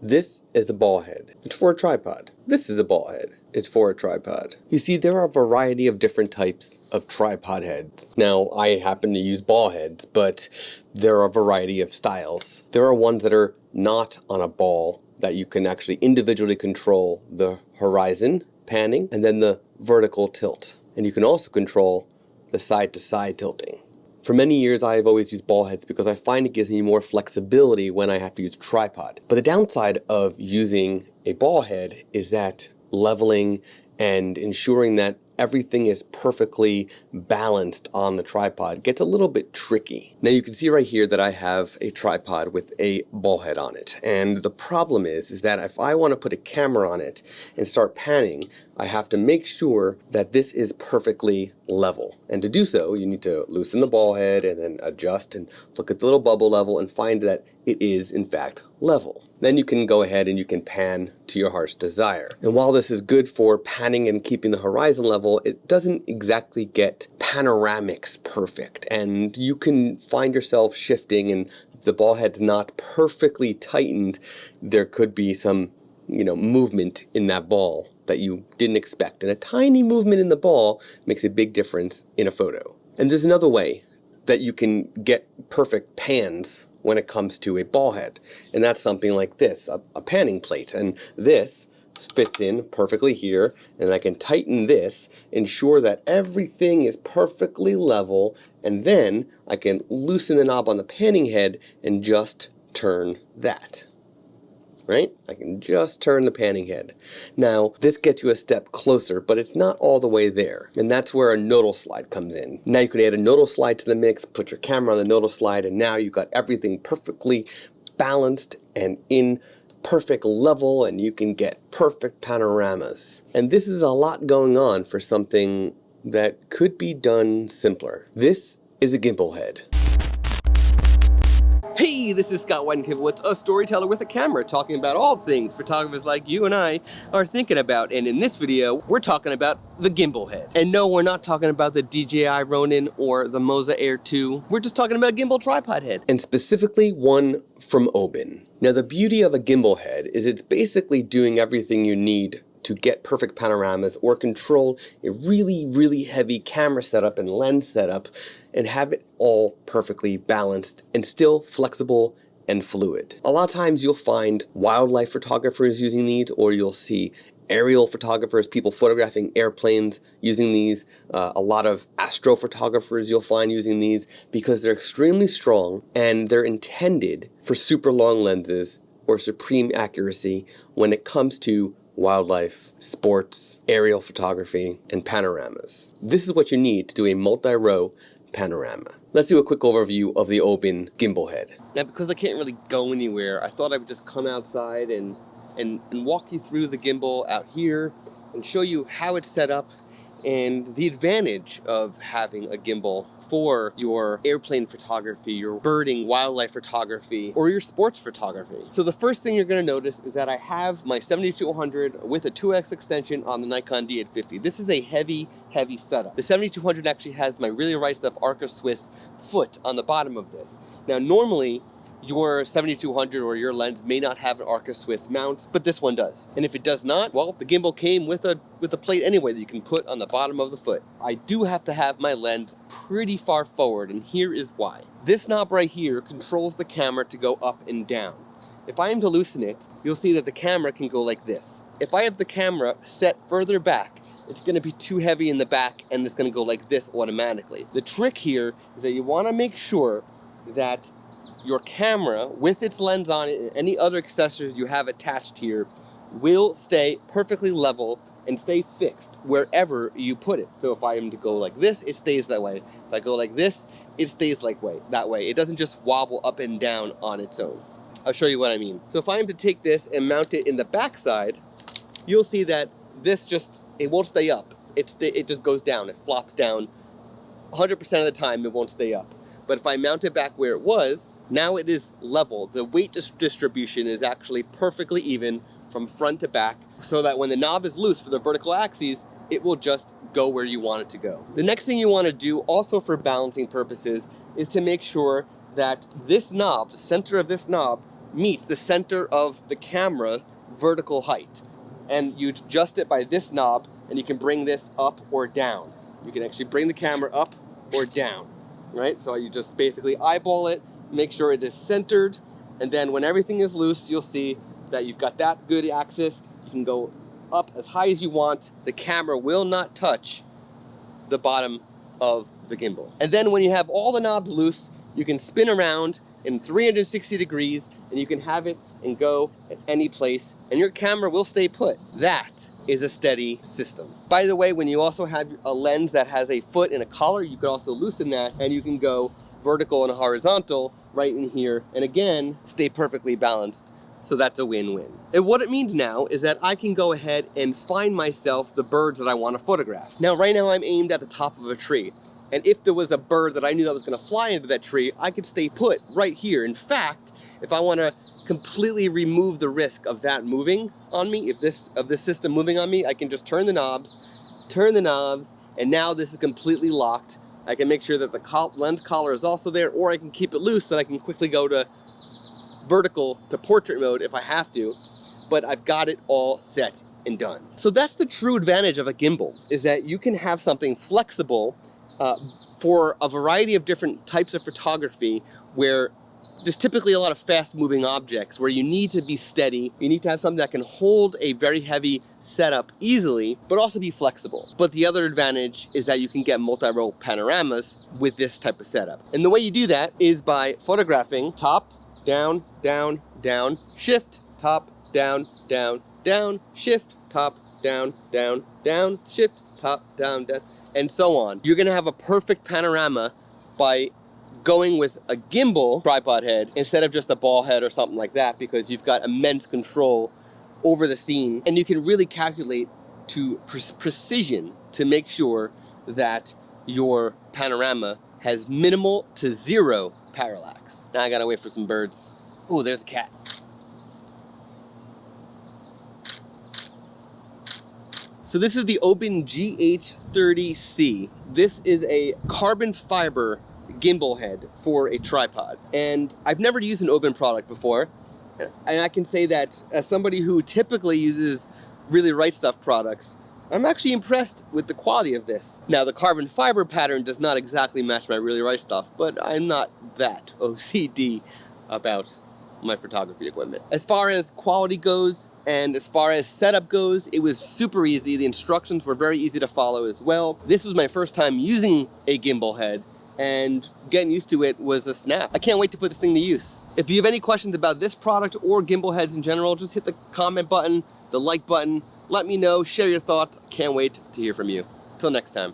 This is a ball head. It's for a tripod. This is a ball head. It's for a tripod. You see, there are a variety of different types of tripod heads. Now, I happen to use ball heads, but there are a variety of styles. There are ones that are not on a ball that you can actually individually control the horizon panning and then the vertical tilt. And you can also control the side-to-side tilting. For many years, I have always used ball heads because I find it gives me more flexibility when I have to use a tripod. But the downside of using a ball head is that leveling and ensuring that everything is perfectly balanced on the tripod gets a little bit tricky. Now you can see right here that I have a tripod with a ball head on it. And the problem is that if I want to put a camera on it and start panning, I have to make sure that this is perfectly level. And to do so, you need to loosen the ball head and then adjust and look at the little bubble level and find that it is in fact level. Then you can go ahead and you can pan to your heart's desire. And while this is good for panning and keeping the horizon level, it doesn't exactly get panoramics perfect. And you can find yourself shifting, and if the ball head's not perfectly tightened, there could be some movement in that ball that you didn't expect. And a tiny movement in the ball makes a big difference in a photo. And there's another way that you can get perfect pans when it comes to a ball head. And that's something like this, a panning plate. And this fits in perfectly here. And I can tighten this, ensure that everything is perfectly level. And then I can loosen the knob on the panning head and just turn that. Right? I can just turn the panning head. Now, this gets you a step closer, but it's not all the way there. And that's where a nodal slide comes in. Now you can add a nodal slide to the mix, put your camera on the nodal slide, and now you've got everything perfectly balanced and in perfect level, and you can get perfect panoramas. And this is a lot going on for something that could be done simpler. This is a gimbal head. Hey, this is Scott Weidenkivowitz, a storyteller with a camera, talking about all things photographers like you and I are thinking about. And in this video, we're talking about the gimbal head. And no, we're not talking about the DJI Ronin or the Moza Air 2. We're just talking about a gimbal tripod head. And specifically one from Oben. Now, the beauty of a gimbal head is it's basically doing everything you need to get perfect panoramas or control a really, really heavy camera setup and lens setup and have it all perfectly balanced and still flexible and fluid. A lot of times you'll find wildlife photographers using these, or you'll see aerial photographers, people photographing airplanes using these. A lot of astrophotographers you'll find using these because they're extremely strong and they're intended for super long lenses or supreme accuracy when it comes to wildlife, sports, aerial photography, and panoramas. This is what you need to do a multi-row panorama. Let's do a quick overview of the Oben gimbal head. Now, because I can't really go anywhere, I thought I would just come outside and walk you through the gimbal out here and show you how it's set up and the advantage of having a gimbal for your airplane photography, your birding, wildlife photography, or your sports photography. So the first thing you're going to notice is that I have my 7200 with a 2x extension on the Nikon D850. This is a heavy setup. The 7200 actually has my Really Right Stuff Arca Swiss foot on the bottom of this. Now normally, your 7200 or your lens may not have an Arca Swiss mount, but this one does. And if it does not, well, the gimbal came with a plate anyway that you can put on the bottom of the foot. I do have to have my lens pretty far forward, and here is why. This knob right here controls the camera to go up and down. If I am to loosen it, you'll see that the camera can go like this. If I have the camera set further back, it's going to be too heavy in the back, and it's going to go like this automatically. The trick here is that you want to make sure that your camera, with its lens on it and any other accessories you have attached here, will stay perfectly level and stay fixed wherever you put it. So if I am to go like this, it stays that way. If I go like this, it stays that way. It doesn't just wobble up and down on its own. I'll show you what I mean. So if I am to take this and mount it in the back side, you'll see that this it won't stay up. It just goes down. It flops down. 100% of the time, it won't stay up. But if I mount it back where it was, now it is level. The weight distribution is actually perfectly even from front to back, so that when the knob is loose for the vertical axes, it will just go where you want it to go. The next thing you want to do, also for balancing purposes, is to make sure that this knob, the center of this knob, meets the center of the camera vertical height. And you adjust it by this knob, and you can bring this up or down. You can actually bring the camera up or down, right? So you just basically eyeball it, make sure it is centered, and then when everything is loose, you'll see that you've got that good axis. You can go up as high as you want. The camera will not touch the bottom of the gimbal. And then when you have all the knobs loose, you can spin around in 360 degrees, and you can have it and go at any place, and your camera will stay put. That is a steady system. By the way, when you also have a lens that has a foot and a collar, you could also loosen that, and you can go vertical and horizontal right in here, and again, stay perfectly balanced. So that's a win-win. And what it means now is that I can go ahead and find myself the birds that I want to photograph. Now, right now I'm aimed at the top of a tree. And if there was a bird that I knew that was going to fly into that tree, I could stay put right here. In fact, if I want to completely remove the risk of that moving on me, of this system moving on me, I can just turn the knobs, and now this is completely locked. I can make sure that the lens collar is also there, or I can keep it loose so that I can quickly go to vertical to portrait mode if I have to, but I've got it all set and done. So that's the true advantage of a gimbal, is that you can have something flexible for a variety of different types of photography where there's typically a lot of fast moving objects where you need to be steady. You need to have something that can hold a very heavy setup easily, but also be flexible. But the other advantage is that you can get multi-role panoramas with this type of setup. And the way you do that is by photographing top, down, down, down, shift, top, down, down, down, shift, top, down, down, down, shift, top, down, down, and so on. You're gonna have a perfect panorama by going with a gimbal tripod head instead of just a ball head or something like that, because you've got immense control over the scene, and you can really calculate to precision to make sure that your panorama has minimal to zero parallax. Now I gotta wait for some birds. Oh, there's a cat. So this is the Oben GH-30C. This is a carbon fiber gimbal head for a tripod. And I've never used an Oben product before. And I can say that as somebody who typically uses Really Right Stuff products, I'm actually impressed with the quality of this. Now, the carbon fiber pattern does not exactly match my Really Right Stuff, but I'm not that OCD about my photography equipment. As far as quality goes, and as far as setup goes, it was super easy. The instructions were very easy to follow as well. This was my first time using a gimbal head, and getting used to it was a snap. I can't wait to put this thing to use. If you have any questions about this product or gimbal heads in general, just hit the comment button, the like button, let me know, share your thoughts. Can't wait to hear from you. Till next time.